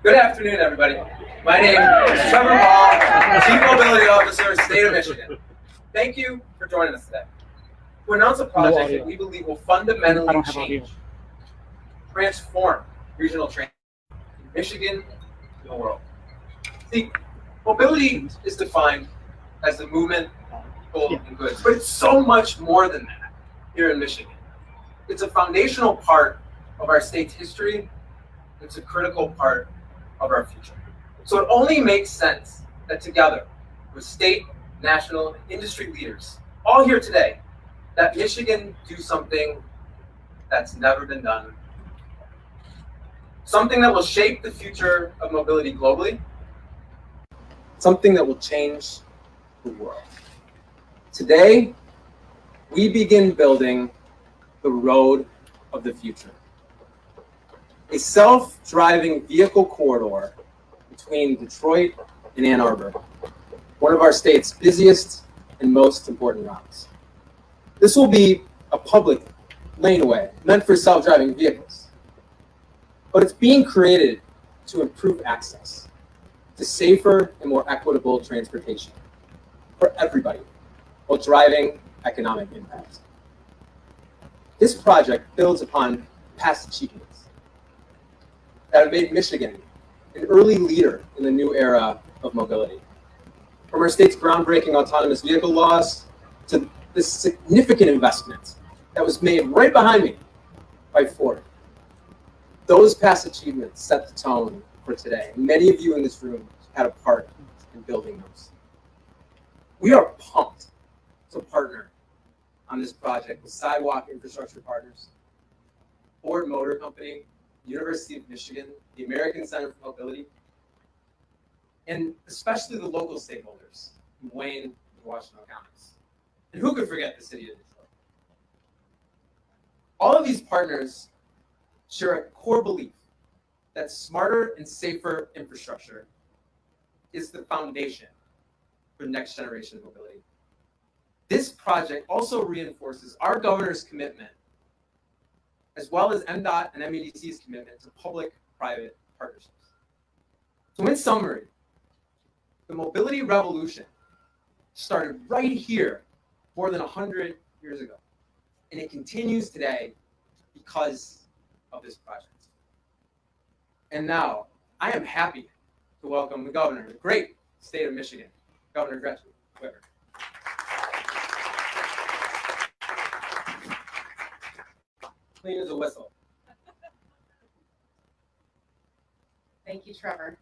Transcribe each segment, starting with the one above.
Good afternoon, everybody. My name is Trevor Ball, Chief Mobility Officer, State of Michigan. Thank you for joining us today to announce a project that we believe will fundamentally change, transform regional transit in Michigan and the world. See, mobility is defined as the movement of people and goods, but it's so much more than that here in Michigan. It's a foundational part of our state's history. It's a critical part of our future. So it only makes sense that together with state, national, and industry leaders, all here today, that Michigan do something that's never been done. Something that will shape the future of mobility globally. Something that will change the world. Today, we begin building the road of the future. A self-driving vehicle corridor between Detroit and Ann Arbor, one of our state's busiest and most important routes. This will be a public laneway meant for self-driving vehicles, but it's being created to improve access to safer and more equitable transportation for everybody while driving economic impact. This project builds upon past achievements that have made Michigan an early leader in the new era of mobility. From our state's groundbreaking autonomous vehicle laws to the significant investment that was made right behind me by Ford. Those past achievements set the tone for today. Many of you in this room had a part in building those. We are pumped to partner on this project with Sidewalk Infrastructure Partners, Ford Motor Company, University of Michigan, the American Center for Mobility, and especially the local stakeholders in Wayne and Washington counties. And who could forget the city of Detroit? All of these partners share a core belief that smarter and safer infrastructure is the foundation for next generation mobility. This project also reinforces our governor's commitment, as well as MDOT and MEDC's commitment to public-private partnerships. So in summary, the mobility revolution started right here more than 100 years ago, and it continues today because of this project. And now, I am happy to welcome the governor of the great state of Michigan, Governor Gretchen Whitmer. Clean as a whistle. Thank you, Trevor.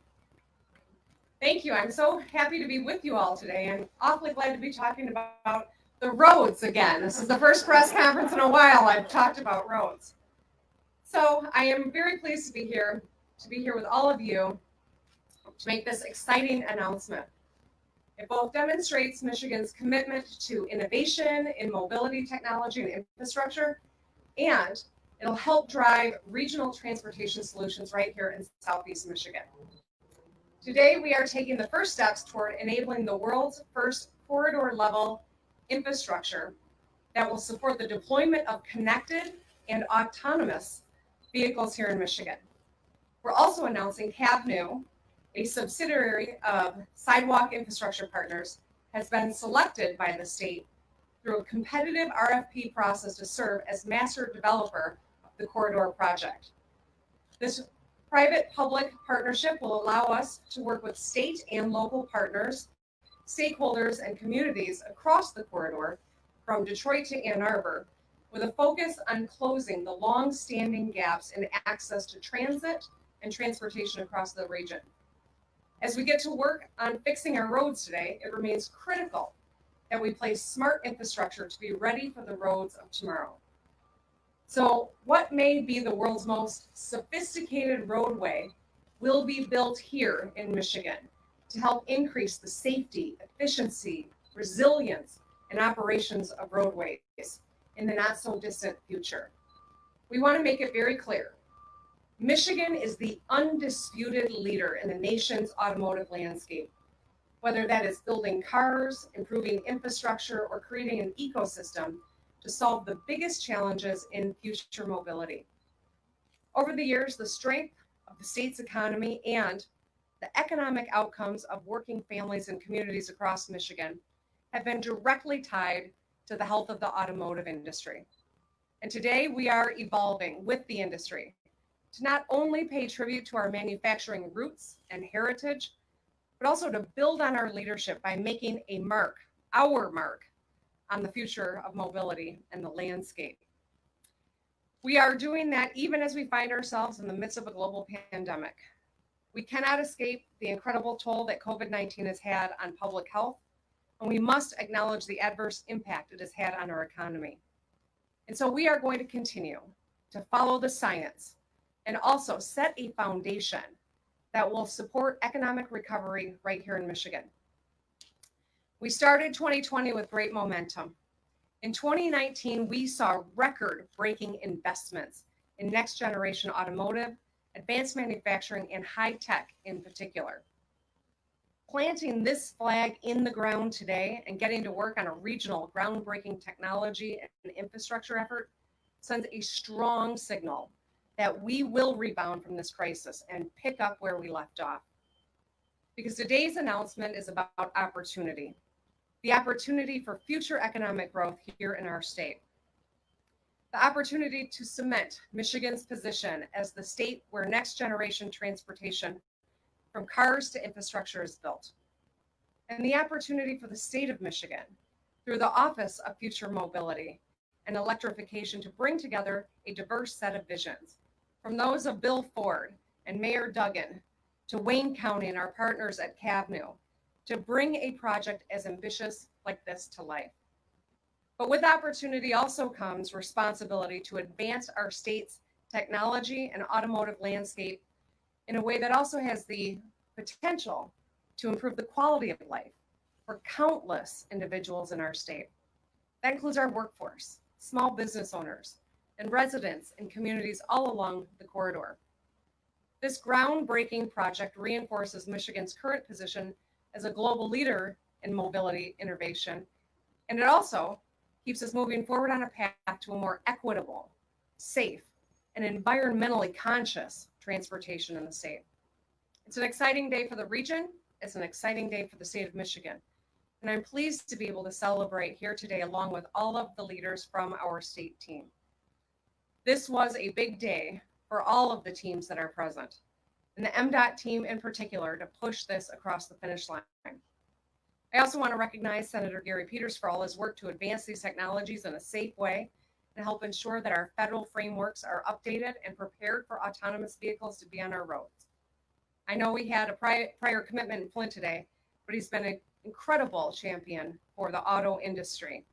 Thank you. I'm so happy to be with you all today and awfully glad to be talking about the roads again. This is the first press conference in a while I've talked about roads. So I am very pleased to be here with all of you to make this exciting announcement. It both demonstrates Michigan's commitment to innovation in mobility technology and infrastructure, and it'll help drive regional transportation solutions right here in Southeast Michigan. Today, we are taking the first steps toward enabling the world's first corridor-level infrastructure that will support the deployment of connected and autonomous vehicles here in Michigan. We're also announcing CabNew, a subsidiary of Sidewalk Infrastructure Partners, has been selected by the state through a competitive RFP process to serve as master developer of the corridor project. This private-public partnership will allow us to work with state and local partners, stakeholders, and communities across the corridor from Detroit to Ann Arbor, with a focus on closing the long-standing gaps in access to transit and transportation across the region. As we get to work on fixing our roads today, it remains critical that we place smart infrastructure to be ready for the roads of tomorrow. So what may be the world's most sophisticated roadway will be built here in Michigan to help increase the safety, efficiency, resilience, and operations of roadways in the not so distant future. We want to make it very clear. Michigan is the undisputed leader in the nation's automotive landscape, whether that is building cars, improving infrastructure, or creating an ecosystem to solve the biggest challenges in future mobility. Over the years, the strength of the state's economy and the economic outcomes of working families and communities across Michigan have been directly tied to the health of the automotive industry. And today we are evolving with the industry to not only pay tribute to our manufacturing roots and heritage, but also to build on our leadership by making a mark, our mark, on the future of mobility and the landscape. We are doing that even as we find ourselves in the midst of a global pandemic. We cannot escape the incredible toll that COVID-19 has had on public health, and we must acknowledge the adverse impact it has had on our economy. And so we are going to continue to follow the science and also set a foundation that will support economic recovery right here in Michigan. We started 2020 with great momentum. In 2019, we saw record-breaking investments in next-generation automotive, advanced manufacturing, and high tech in particular. Planting this flag in the ground today and getting to work on a regional groundbreaking technology and infrastructure effort sends a strong signal that we will rebound from this crisis and pick up where we left off. Because today's announcement is about opportunity, the opportunity for future economic growth here in our state. The opportunity to cement Michigan's position as the state where next generation transportation from cars to infrastructure is built. And the opportunity for the state of Michigan, through the Office of Future Mobility and Electrification, to bring together a diverse set of visions, from those of Bill Ford and Mayor Duggan to Wayne County and our partners at CAVNU, to bring a project as ambitious like this to life. But with opportunity also comes responsibility to advance our state's technology and automotive landscape in a way that also has the potential to improve the quality of life for countless individuals in our state. That includes our workforce, small business owners, and residents in communities all along the corridor. This groundbreaking project reinforces Michigan's current position as a global leader in mobility innovation, and it also keeps us moving forward on a path to a more equitable, safe, and environmentally conscious transportation in the state. It's an exciting day for the region. It's an exciting day for the state of Michigan. And I'm pleased to be able to celebrate here today along with all of the leaders from our state team. This was a big day for all of the teams that are present, and the MDOT team in particular, to push this across the finish line. I also want to recognize Senator Gary Peters for all his work to advance these technologies in a safe way and help ensure that our federal frameworks are updated and prepared for autonomous vehicles to be on our roads. I know we had a prior commitment in Flint today, but he's been an incredible champion for the auto industry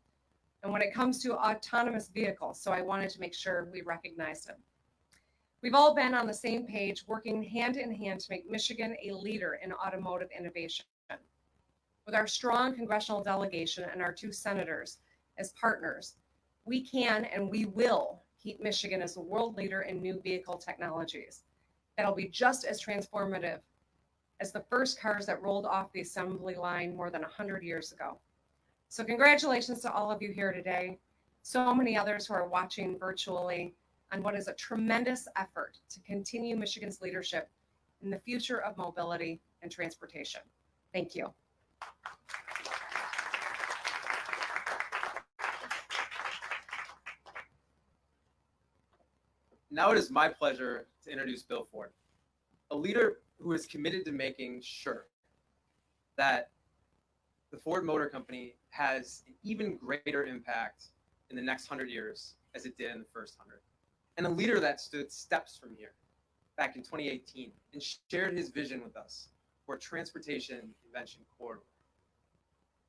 and when it comes to autonomous vehicles, so I wanted to make sure we recognized him. We've all been on the same page, working hand in hand to make Michigan a leader in automotive innovation. With our strong congressional delegation and our two senators as partners, we can and we will keep Michigan as a world leader in new vehicle technologies that'll be just as transformative as the first cars that rolled off the assembly line more than 100 years ago. So congratulations to all of you here today, so many others who are watching virtually, on what is a tremendous effort to continue Michigan's leadership in the future of mobility and transportation. Thank you. Now it is my pleasure to introduce Bill Ford, a leader who is committed to making sure that the Ford Motor Company has an even greater impact in the next 100 years as it did in the first 100. And a leader that stood steps from here back in 2018 and shared his vision with us for a transportation invention corridor.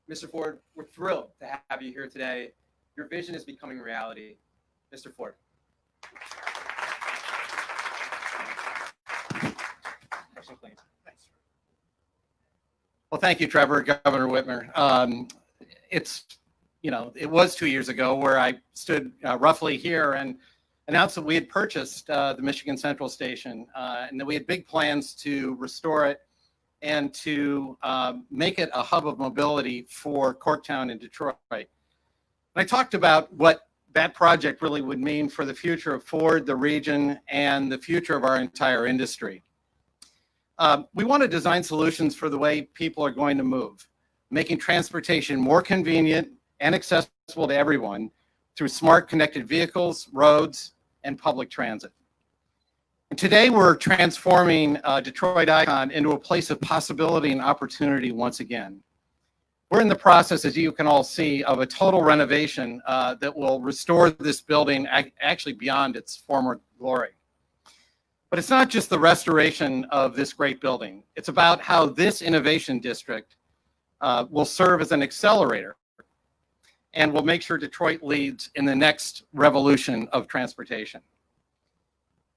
Mr. Ford, we're thrilled to have you here today. Your vision is becoming reality. Mr. Ford. Well, thank you, Trevor, Governor Whitmer. It was 2 years ago where I stood roughly here and announced that we had purchased the Michigan Central Station and that we had big plans to restore it and to make it a hub of mobility for Corktown and Detroit. And I talked about what that project really would mean for the future of Ford, the region, and the future of our entire industry. We want to design solutions for the way people are going to move, making transportation more convenient and accessible to everyone through smart connected vehicles, roads, and public transit. And today we're transforming Detroit Icon into a place of possibility and opportunity once again. We're in the process, as you can all see, of a total renovation that will restore this building actually beyond its former glory. But it's not just the restoration of this great building. It's about how this innovation district will serve as an accelerator and will make sure Detroit leads in the next revolution of transportation.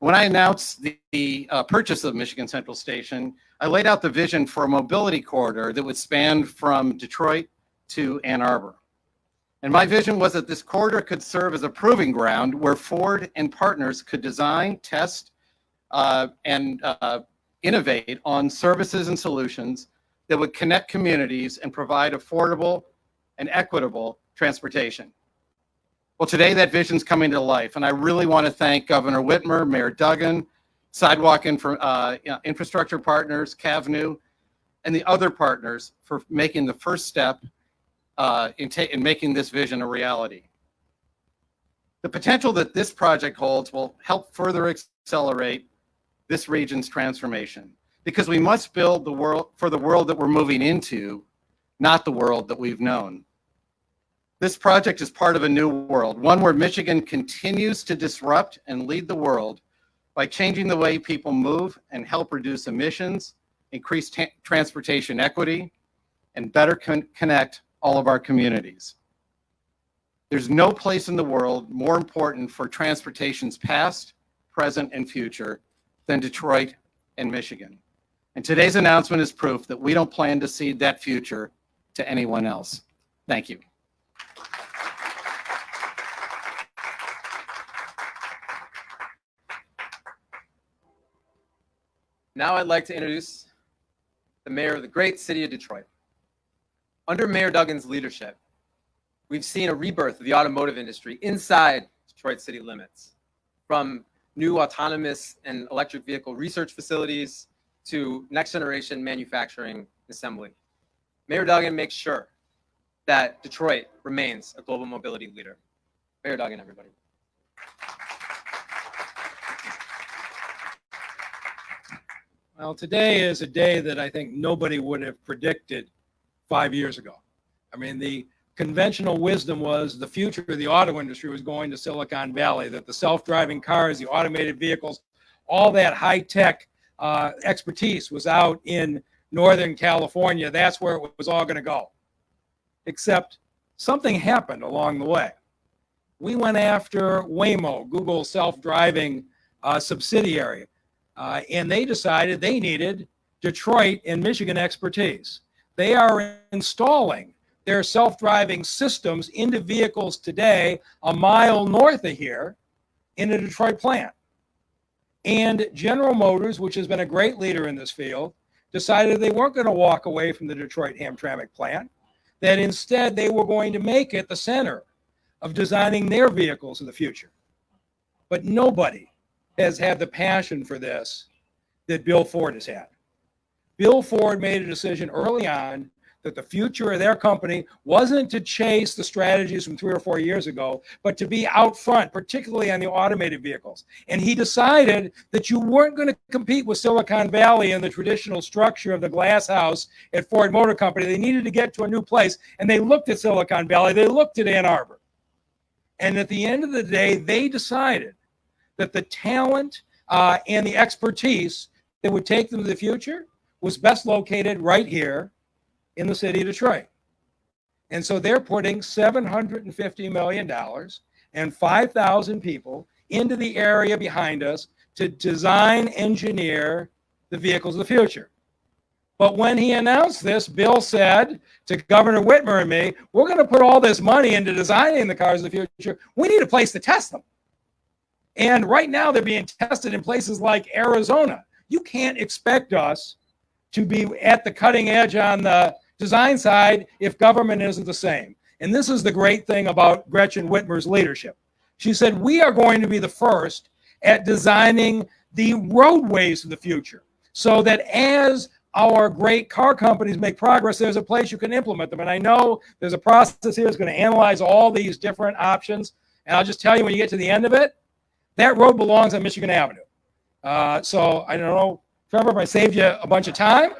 When I announced the purchase of Michigan Central Station, I laid out the vision for a mobility corridor that would span from Detroit to Ann Arbor. And my vision was that this corridor could serve as a proving ground where Ford and partners could design, test, and innovate on services and solutions that would connect communities and provide affordable and equitable transportation. Well, today that vision's coming to life, and I really want to thank Governor Whitmer, Mayor Duggan, Sidewalk Infrastructure Partners, CAVNU, and the other partners for making the first step in making this vision a reality. The potential that this project holds will help further accelerate this region's transformation, because we must build the world for the world that we're moving into, not the world that we've known. This project is part of a new world, one where Michigan continues to disrupt and lead the world by changing the way people move and help reduce emissions, increase transportation equity, and better connect all of our communities. There's no place in the world more important for transportation's past, present, and future than Detroit and Michigan. And today's announcement is proof that we don't plan to cede that future to anyone else. Thank you. Now I'd like to introduce the mayor of the great city of Detroit. Under Mayor Duggan's leadership, we've seen a rebirth of the automotive industry inside Detroit city limits, from new autonomous and electric vehicle research facilities to next generation manufacturing assembly. Mayor Duggan makes sure that Detroit remains a global mobility leader. Mayor Duggan, everybody. Well, today is a day that I think nobody would have predicted 5 years ago. I mean, the conventional wisdom was the future of the auto industry was going to Silicon Valley, that the self-driving cars, the automated vehicles, all that high-tech expertise was out in Northern California. That's where it was all going to go. Except something happened along the way. We went after Waymo, Google's self-driving subsidiary. And they decided they needed Detroit and Michigan expertise. They are installing their self-driving systems into vehicles today a mile north of here in a Detroit plant. And General Motors, which has been a great leader in this field, decided they weren't going to walk away from the Detroit Hamtramck plant, that instead they were going to make it the center of designing their vehicles of the future. But nobody has had the passion for this that Bill Ford has had. Bill Ford made a decision early on that the future of their company wasn't to chase the strategies from 3 or 4 years ago, but to be out front, particularly on the automated vehicles. And he decided that you weren't going to compete with Silicon Valley and the traditional structure of the glass house at Ford Motor Company. They needed to get to a new place, and they looked at Silicon Valley, they looked at Ann Arbor. And at the end of the day, they decided that the talent and the expertise that would take them to the future was best located right here in the city of Detroit. And so they're putting $750 million and 5,000 people into the area behind us to design, engineer the vehicles of the future. But when he announced this, Bill said to Governor Whitmer and me, we're going to put all this money into designing the cars of the future. We need a place to test them. And right now they're being tested in places like Arizona. You can't expect us to be at the cutting edge on the design side if government isn't the same. And this is the great thing about Gretchen Whitmer's leadership. She said, we are going to be the first at designing the roadways of the future so that as our great car companies make progress, there's a place you can implement them. And I know there's a process here that's going to analyze all these different options. And I'll just tell you, when you get to the end of it, that road belongs on Michigan Avenue. So I don't know, Trevor, if I saved you a bunch of time.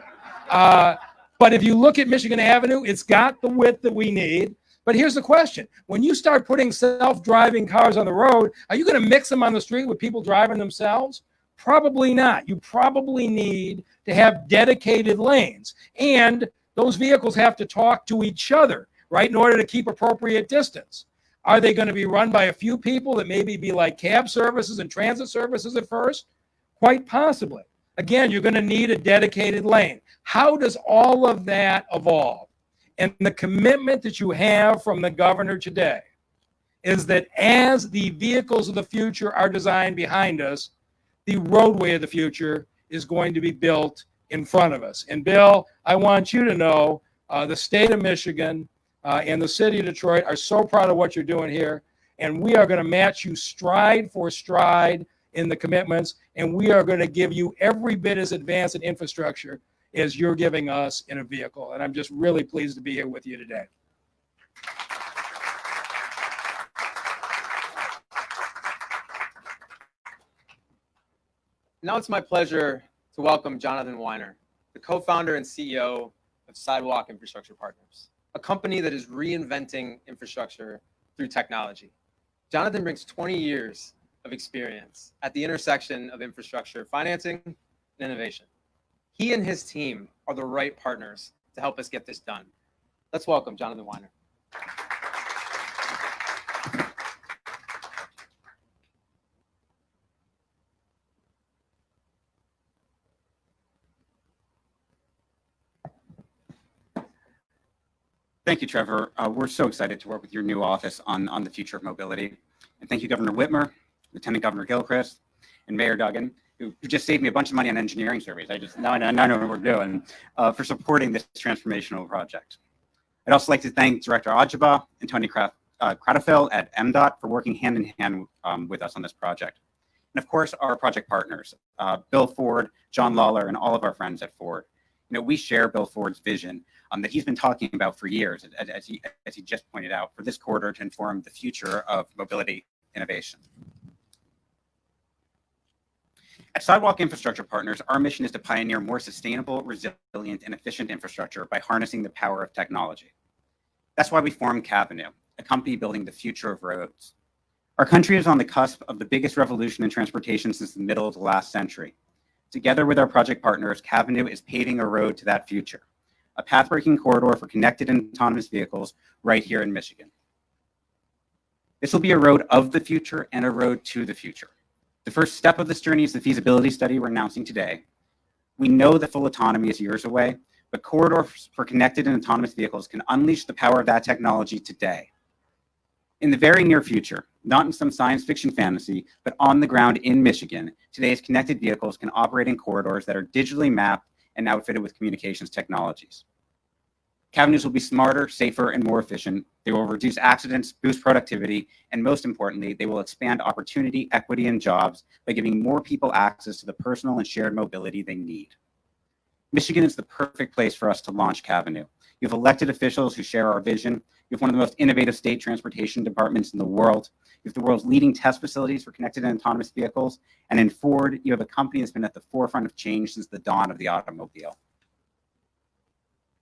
But if you look at Michigan Avenue, it's got the width that we need. But here's the question. When you start putting self-driving cars on the road, are you going to mix them on the street with people driving themselves? Probably not. You probably need to have dedicated lanes. And those vehicles have to talk to each other, right, in order to keep appropriate distance. Are they going to be run by a few people that maybe be like cab services and transit services at first? Quite possibly. Again, you're going to need a dedicated lane. How does all of that evolve? And the commitment that you have from the governor today is that as the vehicles of the future are designed behind us, the roadway of the future is going to be built in front of us. And Bill, I want you to know the state of Michigan and the city of Detroit are so proud of what you're doing here. And we are going to match you stride for stride in the commitments. And we are going to give you every bit as advanced in infrastructure as you're giving us in a vehicle. And I'm just really pleased to be here with you today. Now it's my pleasure to welcome Jonathan Weiner, the co-founder and CEO of Sidewalk Infrastructure Partners, a company that is reinventing infrastructure through technology. Jonathan brings 20 years of experience at the intersection of infrastructure financing and innovation. He and his team are the right partners to help us get this done. Let's welcome Jonathan Weiner. Thank you, Trevor. We're so excited to work with your new office on the future of mobility. And thank you, Governor Whitmer, Lieutenant Governor Gilchrist, and Mayor Duggan, who just saved me a bunch of money on engineering surveys. Now I know what we're doing, for supporting this transformational project. I'd also like to thank Director Ajaba and Tony Cradafel at MDOT for working hand in hand with us on this project. And of course, our project partners, Bill Ford, John Lawler, and all of our friends at Ford. You know, we share Bill Ford's vision that he's been talking about for years, as he just pointed out, for this corridor to inform the future of mobility innovation. At Sidewalk Infrastructure Partners, our mission is to pioneer more sustainable, resilient, and efficient infrastructure by harnessing the power of technology. That's why we formed Cavenue, a company building the future of roads. Our country is on the cusp of the biggest revolution in transportation since the middle of the last century. Together with our project partners, Cavenue is paving a road to that future, a path-breaking corridor for connected and autonomous vehicles right here in Michigan. This will be a road of the future and a road to the future. The first step of this journey is the feasibility study we're announcing today. We know that full autonomy is years away, but corridors for connected and autonomous vehicles can unleash the power of that technology today. In the very near future, not in some science fiction fantasy, but on the ground in Michigan, today's connected vehicles can operate in corridors that are digitally mapped and outfitted with communications technologies. Cavenues will be smarter, safer, and more efficient. They will reduce accidents, boost productivity, and most importantly, they will expand opportunity, equity, and jobs by giving more people access to the personal and shared mobility they need. Michigan is the perfect place for us to launch Cavenue. You have elected officials who share our vision. You have one of the most innovative state transportation departments in the world. You have the world's leading test facilities for connected and autonomous vehicles. And in Ford, you have a company that's been at the forefront of change since the dawn of the automobile.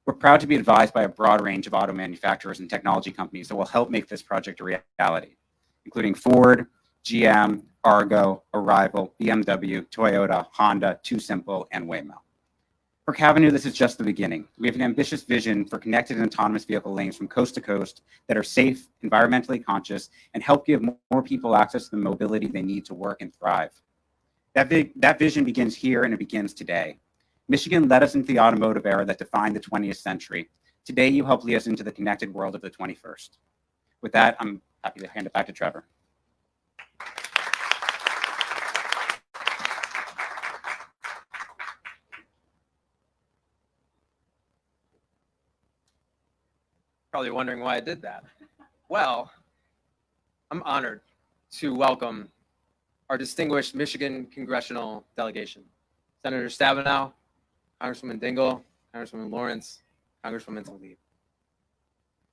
We're proud to be advised by a broad range of auto manufacturers and technology companies that will help make this project a reality, including Ford, GM, Argo, Arrival, BMW, Toyota, Honda, Too Simple, and Waymo. For Cavenue, this is just the beginning. We have an ambitious vision for connected and autonomous vehicle lanes from coast to coast that are safe, environmentally conscious, and help give more people access to the mobility they need to work and thrive. That vision begins here, and it begins today. Michigan led us into the automotive era that defined the 20th century. Today, you help lead us into the connected world of the 21st. With that, I'm happy to hand it back to Trevor. Probably wondering why I did that. Well, I'm honored to welcome our distinguished Michigan congressional delegation. Senator Stabenow, Congresswoman Dingell, Congresswoman Lawrence, Congresswoman Tlaib.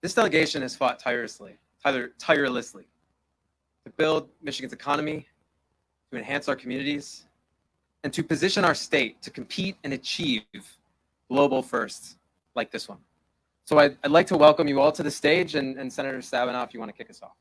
This delegation has fought tirelessly to build Michigan's economy, to enhance our communities, and to position our state to compete and achieve global firsts like this one. So I'd like to welcome you all to the stage, and Senator Stabenow, if you want to kick us off.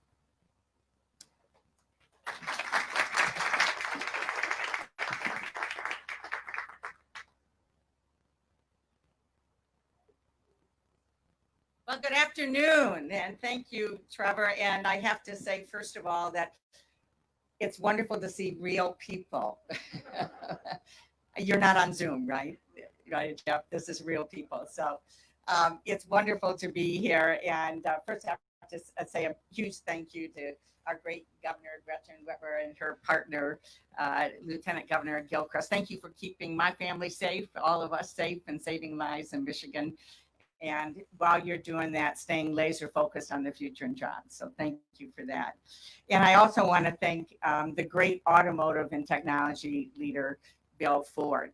Well, good afternoon, and thank you, Trevor. And I have to say, first of all, that it's wonderful to see real people. You're not on Zoom, right? Right, Jeff? This is real people. So it's wonderful to be here. And first, I have to say a huge thank you to our great Governor Gretchen Whitmer and her partner, Lieutenant Governor Gilchrist. Thank you for keeping my family safe, all of us safe, and saving lives in Michigan. And while you're doing that, staying laser focused on the future and jobs. So thank you for that. And I also want to thank the great automotive and technology leader, Bill Ford.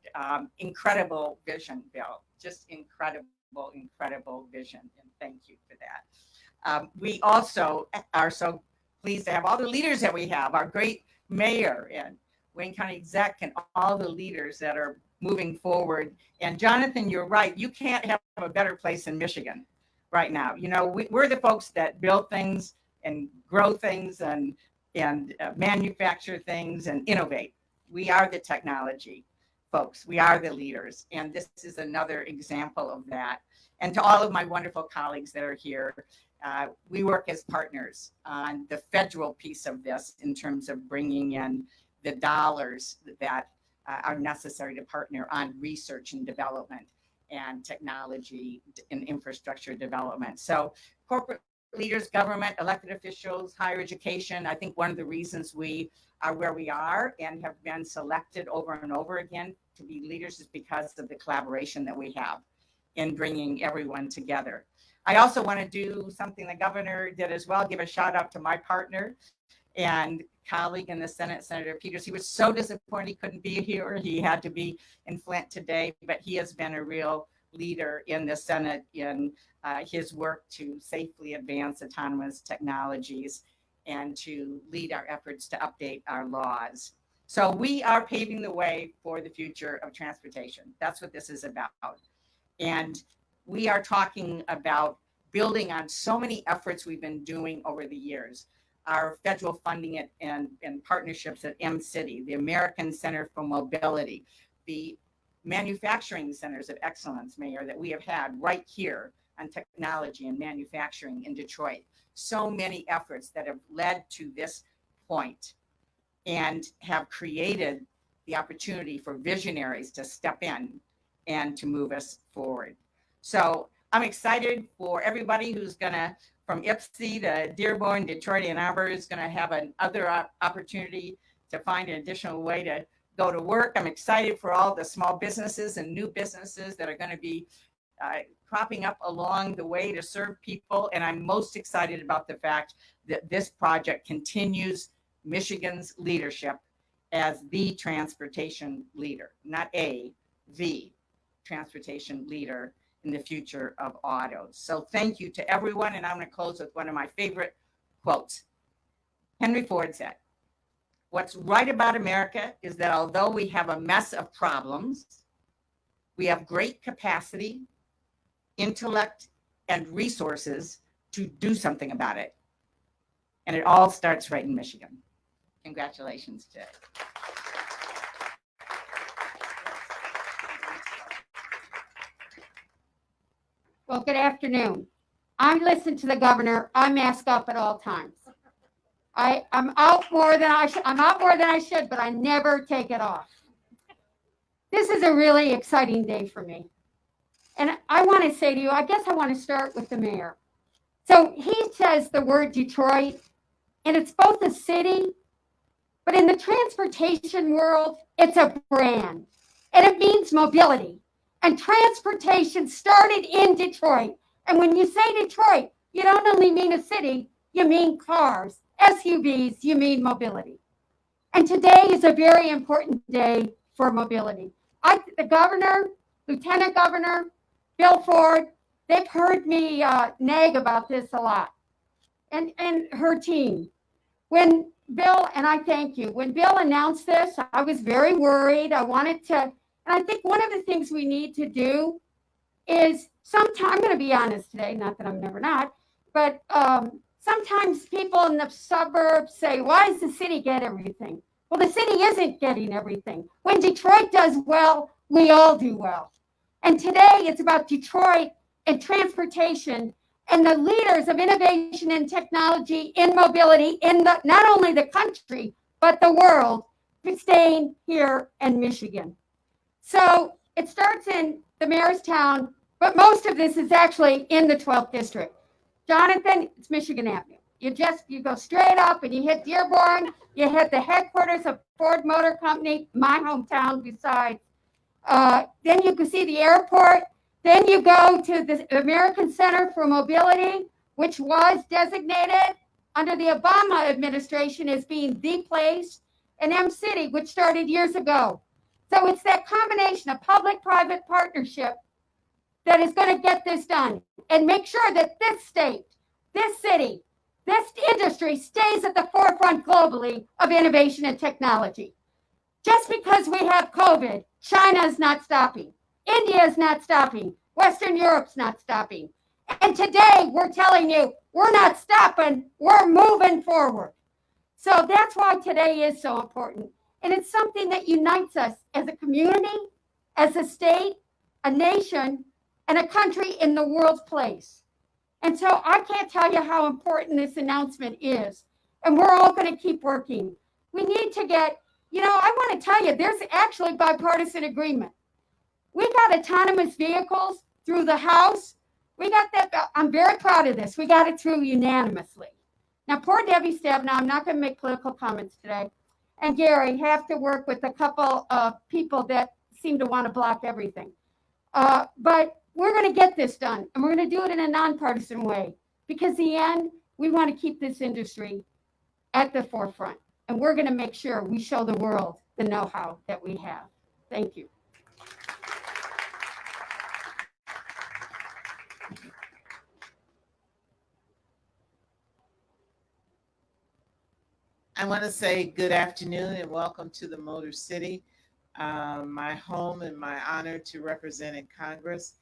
Incredible vision, Bill. Just incredible vision. And thank you for that. We also are so pleased to have all the leaders that we have, our great mayor and Wayne County exec and all the leaders that are moving forward. And Jonathan, you're right. You can't have a better place in Michigan right now. You know, we're the folks that build things and grow things and manufacture things and innovate. We are the technology folks. We are the leaders. And this is another example of that. And to all of my wonderful colleagues that are here, we work as partners on the federal piece of this in terms of bringing in the dollars that are necessary to partner on research and development and technology and infrastructure development. So corporate leaders, government, elected officials, higher education, I think one of the reasons we are where we are and have been selected over and over again to be leaders is because of the collaboration that we have in bringing everyone together. I also want to do something the governor did as well, give a shout out to my partner and colleague in the Senate, Senator Peters. He was so disappointed he couldn't be here. He had to be in Flint today, but he has been a real leader in the Senate in his work to safely advance autonomous technologies and to lead our efforts to update our laws. So we are paving the way for the future of transportation. That's what this is about. And we are talking about building on so many efforts we've been doing over the years. Our federal funding and partnerships at M-City, the American Center for Mobility, the manufacturing centers of excellence, Mayor, that we have had right here on technology and manufacturing in Detroit. So many efforts that have led to this point and have created the opportunity for visionaries to step in and to move us forward. So I'm excited for everybody who's gonna, from Ypsi to Dearborn, Detroit and Ann Arbor, is going to have another opportunity to find an additional way to go to work. I'm excited for all the small businesses and new businesses that are going to be cropping up along the way to serve people. And I'm most excited about the fact that this project continues Michigan's leadership as the transportation leader, not the transportation leader in the future of autos. So thank you to everyone. And I'm going to close with one of my favorite quotes. Henry Ford said, "What's right about America is that although we have a mess of problems, we have great capacity, intellect, and resources to do something about it. And it all starts right in Michigan." Congratulations, Jay. Well, good afternoon. I listen to the governor. I mask up at all times. I'm out more than I should, but I never take it off. This is a really exciting day for me. And I want to say to you, I guess I want to start with the mayor. So he says the word Detroit, and it's both a city, but in the transportation world, it's a brand, and it means mobility. And transportation started in Detroit. And when you say Detroit, you don't only mean a city, you mean cars SUVs, you mean mobility. And today is a very important day for mobility. The governor, Lieutenant Governor, Bill Ford, they've heard me nag about this a lot, and her team. When Bill, and I thank you, when Bill announced this, I was very worried. I wanted to, and I think one of the things we need to do is sometimes, I'm going to be honest today, not that I'm never not, but sometimes people in the suburbs say, why does the city get everything? Well, the city isn't getting everything. When Detroit does well, we all do well. And today it's about Detroit and transportation and the leaders of innovation and technology in mobility in not only the country, but the world, staying here in Michigan. So it starts in the mayor's town, but most of this is actually in the 12th district. Jonathan, it's Michigan Avenue. You go straight up and you hit Dearborn, you hit the headquarters of Ford Motor Company, my hometown besides. Then you can see the airport. Then you go to the American Center for Mobility, which was designated under the Obama administration as being the place, and M-City, which started years ago. So it's that combination of public-private partnership that is going to get this done and make sure that this state, this city, this industry stays at the forefront globally of innovation and technology. Just because we have COVID, China is not stopping. India is not stopping. Western Europe's not stopping. And today we're telling you, we're not stopping, we're moving forward. So that's why today is so important. And it's something that unites us as a community, as a state, a nation, and a country in the world's place. And so I can't tell you how important this announcement is. And we're all going to keep working. We need to get, I want to tell you, there's actually bipartisan agreement. We got autonomous vehicles through the House. We got that. I'm very proud of this. We got it through unanimously. Now, poor Debbie Stabenow, I'm not going to make political comments today, and Gary have to work with a couple of people that seem to want to block everything. But we're going to get this done, and we're going to do it in a nonpartisan way, because in the end, we want to keep this industry at the forefront, and we're going to make sure we show the world the know-how that we have. Thank you. I want to say good afternoon and welcome to the Motor City, my home and my honor to represent in Congress.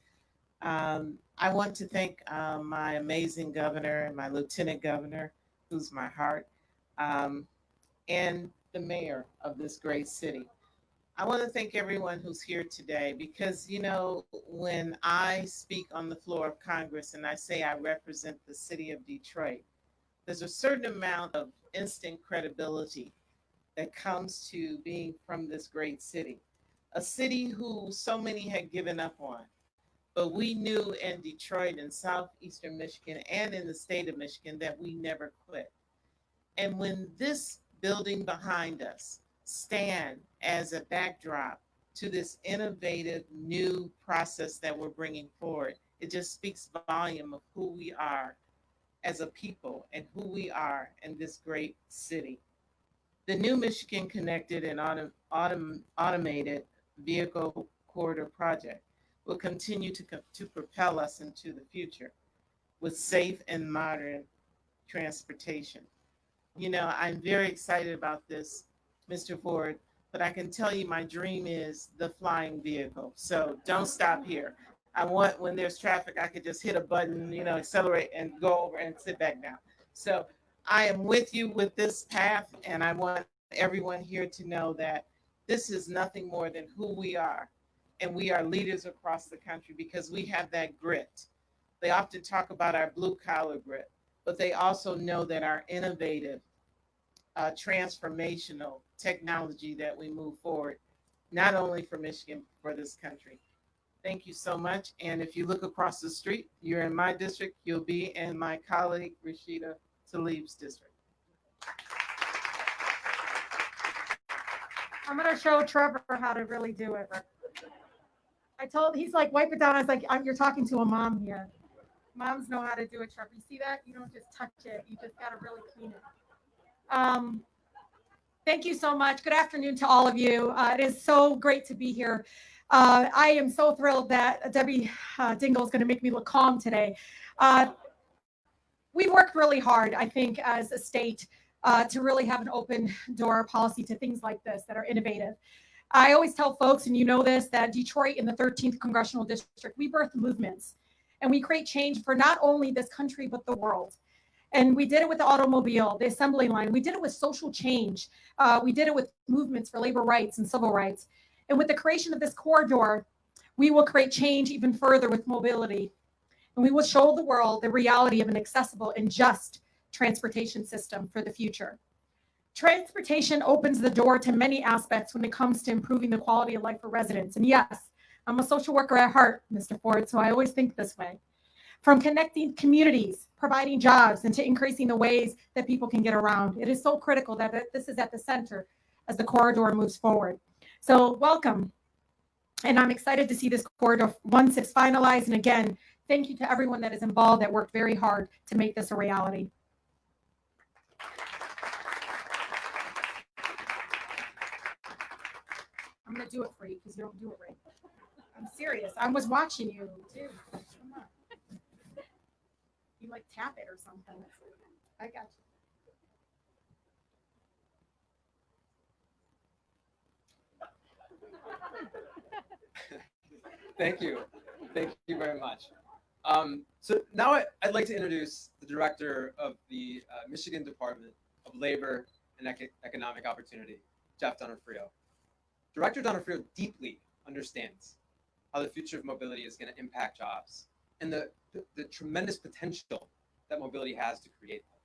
I want to thank my amazing governor and my lieutenant governor, who's my heart, and the mayor of this great city. I want to thank everyone who's here today because, when I speak on the floor of Congress and I say I represent the city of Detroit, there's a certain amount of instant credibility that comes to being from this great city, a city who so many had given up on. But we knew in Detroit and southeastern Michigan and in the state of Michigan that we never quit. And when this building behind us stand as a backdrop to this innovative new process that we're bringing forward, it just speaks volume of who we are as a people and who we are in this great city. The new Michigan Connected and Automated Vehicle Corridor Project will continue to propel us into the future with safe and modern transportation. I'm very excited about this, Mr. Ford, but I can tell you my dream is the flying vehicle. So don't stop here. I want, when there's traffic, I could just hit a button, accelerate and go over and sit back down. So I am with you with this path, and I want everyone here to know that this is nothing more than who we are. And we are leaders across the country because we have that grit. They often talk about our blue collar grit, but they also know that our innovative, transformational technology that we move forward, not only for Michigan, but for this country. Thank you so much. And if you look across the street, you're in my district, you'll be in my colleague Rashida Tlaib's district. I'm going to show Trevor how to really do it. He's like, wipe it down. I was like, you're talking to a mom here. Moms know how to do it, Trevor. You see that? You don't just touch it. You just got to really clean it. Thank you so much. Good afternoon to all of you. It is so great to be here. I am so thrilled that Debbie Dingle is going to make me look calm today. We've worked really hard, I think, as a state to really have an open door policy to things like this that are innovative. I always tell folks, and you know this, that Detroit in the 13th Congressional District, we birth movements and we create change for not only this country, but the world. And we did it with the automobile, the assembly line. We did it with social change. We did it with movements for labor rights and civil rights. And with the creation of this corridor, we will create change even further with mobility. And we will show the world the reality of an accessible and just transportation system for the future. Transportation opens the door to many aspects when it comes to improving the quality of life for residents. And yes, I'm a social worker at heart, Mr. Ford, so I always think this way. From connecting communities, providing jobs, and to increasing the ways that people can get around. It is so critical that this is at the center as the corridor moves forward. So welcome. And I'm excited to see this corridor once it's finalized. And again, thank you to everyone that is involved that worked very hard to make this a reality. I'm going to do it for you because you don't do it right. I'm serious. I was watching you too. Come on. You like tap it or something. I got you. Thank you. Thank you very much. So now I'd like to introduce the director of the Michigan Department of Labor and Economic Opportunity, Jeff Donofrio. Director Donofrio deeply understands how the future of mobility is going to impact jobs and the tremendous potential that mobility has to create them.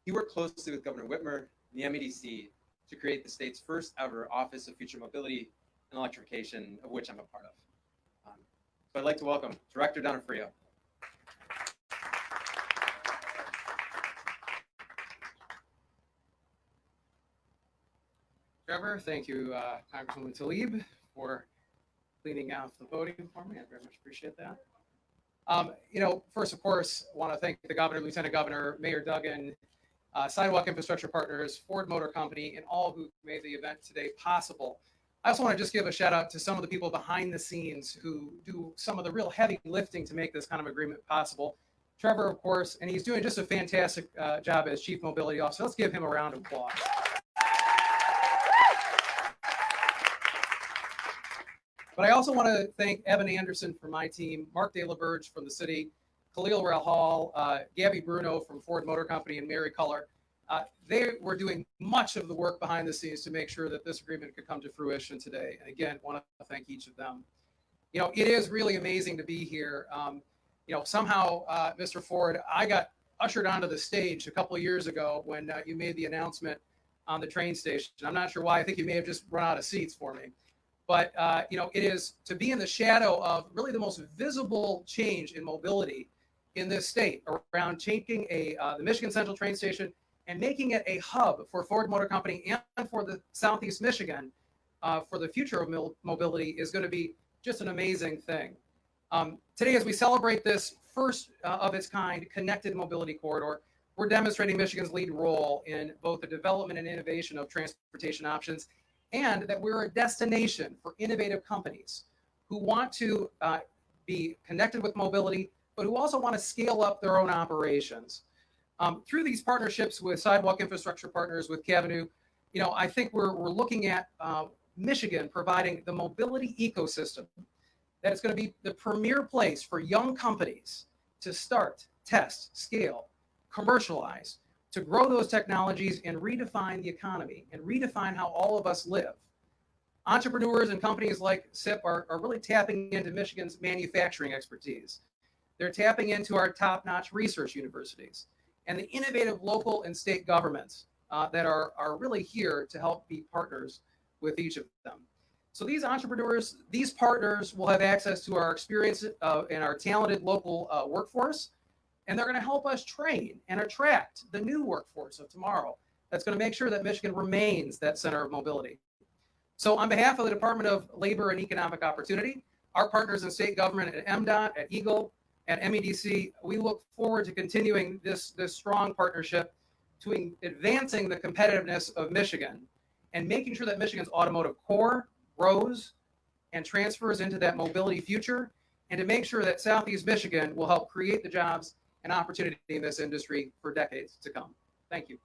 He worked closely with Governor Whitmer and the MEDC to create the state's first ever Office of Future Mobility and Electrification, of which I'm a part of. So I'd like to welcome Director Donofrio. Trevor, thank you, Congresswoman Tlaib, for cleaning out the podium for me. I very much appreciate that. First, of course, I want to thank the governor, Lieutenant Governor, Mayor Duggan, Sidewalk Infrastructure Partners, Ford Motor Company, and all who made the event today possible. I also want to just give a shout out to some of the people behind the scenes who do some of the real heavy lifting to make this kind of agreement possible. Trevor, of course, and he's doing just a fantastic job as Chief Mobility Officer. Let's give him a round of applause. But I also want to thank Evan Anderson from my team, Mark De La Berge from the city, Khalil Rahal, Gabby Bruno from Ford Motor Company, and Mary Culler. They were doing much of the work behind the scenes to make sure that this agreement could come to fruition today. And again, want to thank each of them. It is really amazing to be here. Somehow, Mr. Ford, I got ushered onto the stage a couple of years ago when you made the announcement on the train station. I'm not sure why. I think you may have just run out of seats for me. But, it is to be in the shadow of really the most visible change in mobility in this state around taking the Michigan Central train station and making it a hub for Ford Motor Company and for the Southeast Michigan for the future of mobility is going to be just an amazing thing. Today, as we celebrate this first of its kind connected mobility corridor, we're demonstrating Michigan's lead role in both the development and innovation of transportation options, and that we're a destination for innovative companies who want to be connected with mobility, but who also want to scale up their own operations. Through these partnerships with Sidewalk Infrastructure Partners, with Cavenue, I think we're looking at Michigan providing the mobility ecosystem that is going to be the premier place for young companies to start, test, scale, commercialize, to grow those technologies and redefine the economy and redefine how all of us live. Entrepreneurs and companies like SIP are really tapping into Michigan's manufacturing expertise. They're tapping into our top-notch research universities and the innovative local and state governments that are really here to help be partners with each of them. So these entrepreneurs, these partners will have access to our experience and our talented local workforce, and they're going to help us train and attract the new workforce of tomorrow. That's going to make sure that Michigan remains that center of mobility. So on behalf of the Department of Labor and Economic Opportunity, our partners in state government at MDOT, at EGLE, at MEDC, we look forward to continuing this strong partnership to advancing the competitiveness of Michigan and making sure that Michigan's automotive core grows and transfers into that mobility future, and to make sure that Southeast Michigan will help create the jobs and opportunity in this industry for decades to come. Thank you.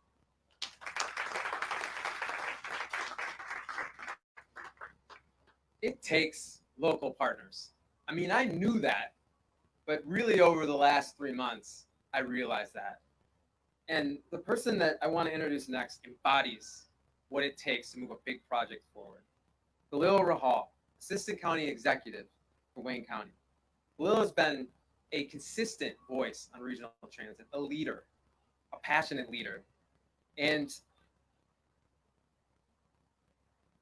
It takes local partners. I mean, I knew that, but really over the last 3 months, I realized that. And the person that I want to introduce next embodies what it takes to move a big project forward. Khalil Rahal, Assistant County Executive for Wayne County. Khalil has been a consistent voice on regional transit, a leader, a passionate leader. And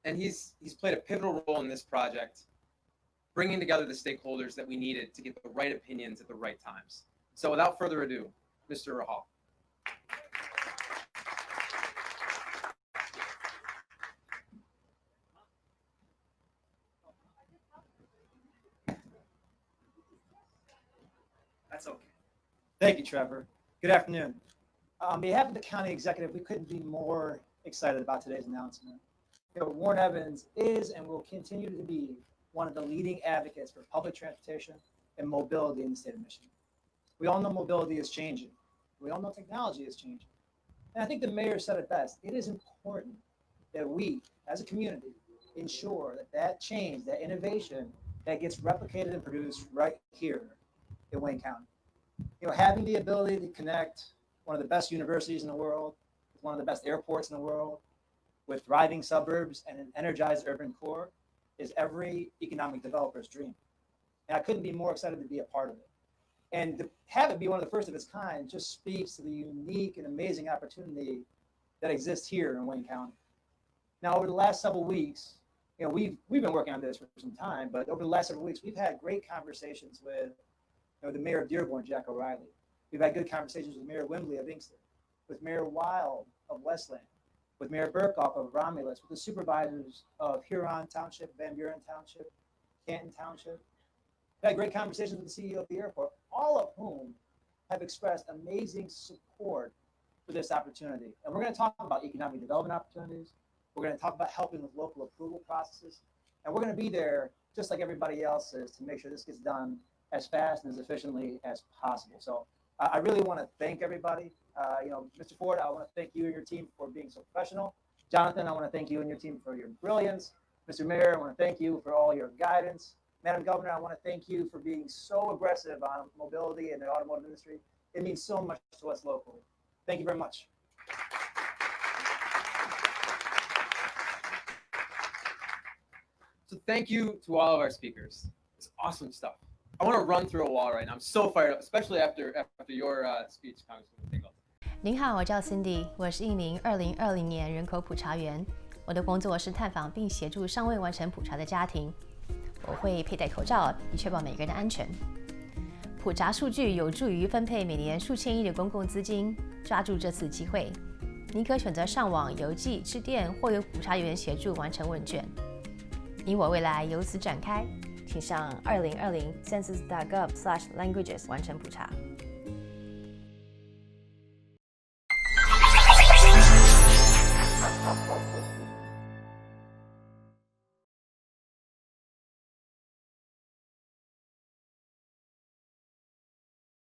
he's played a pivotal role in this project, bringing together the stakeholders that we needed to get the right opinions at the right times. So without further ado, Mr. Rahal. That's okay. Thank you, Trevor. Good afternoon. On behalf of the county executive, we couldn't be more excited about today's announcement. Warren Evans is and will continue to be one of the leading advocates for public transportation and mobility in the state of Michigan. We all know mobility is changing. We all know technology is changing. And I think the mayor said it best. It is important that we, as a community, ensure that that change, that innovation, that gets replicated and produced right here in Wayne County. Having the ability to connect one of the best universities in the world, with one of the best airports in the world, with thriving suburbs and an energized urban core is every economic developer's dream. And I couldn't be more excited to be a part of it. And to have it be one of the first of its kind just speaks to the unique and amazing opportunity that exists here in Wayne County. Now, over the last several weeks, we've been working on this for some time, but over the last several weeks, we've had great conversations with the mayor of Dearborn, Jack O'Reilly. We've had good conversations with Mayor Wimbley of Inkster, with Mayor Wild of Westland, with Mayor Burkhoff of Romulus, with the supervisors of Huron Township, Van Buren Township, Canton Township. We've had great conversations with the CEO of the airport, all of whom have expressed amazing support for this opportunity. And we're going to talk about economic development opportunities. We're going to talk about helping with local approval processes. And we're going to be there, just like everybody else is, to make sure this gets done as fast and as efficiently as possible. So I really want to thank everybody. Mr. Ford, I want to thank you and your team for being so professional. Jonathan, I want to thank you and your team for your brilliance. Mr. Mayor, I want to thank you for all your guidance. Madam Governor, I want to thank you for being so aggressive on mobility in the automotive industry. It means so much to us locally. Thank you very much. So thank you to all of our speakers. It's awesome stuff. I want to run through a wall right now. I'm so fired up, especially after your speech, Congressman Tingle. 您好，我叫 Cindy， 我是一名2020年人口普查员。我的工作是探访并协助尚未完成普查的家庭。我会佩戴口罩，以确保每个人的安全。普查数据有助于分配每年数千亿的公共资金。抓住这次机会，你可选择上网、邮寄、致电，或由普查员协助完成问卷。你我未来由此展开。请上2020census.gov/languages 完成普查。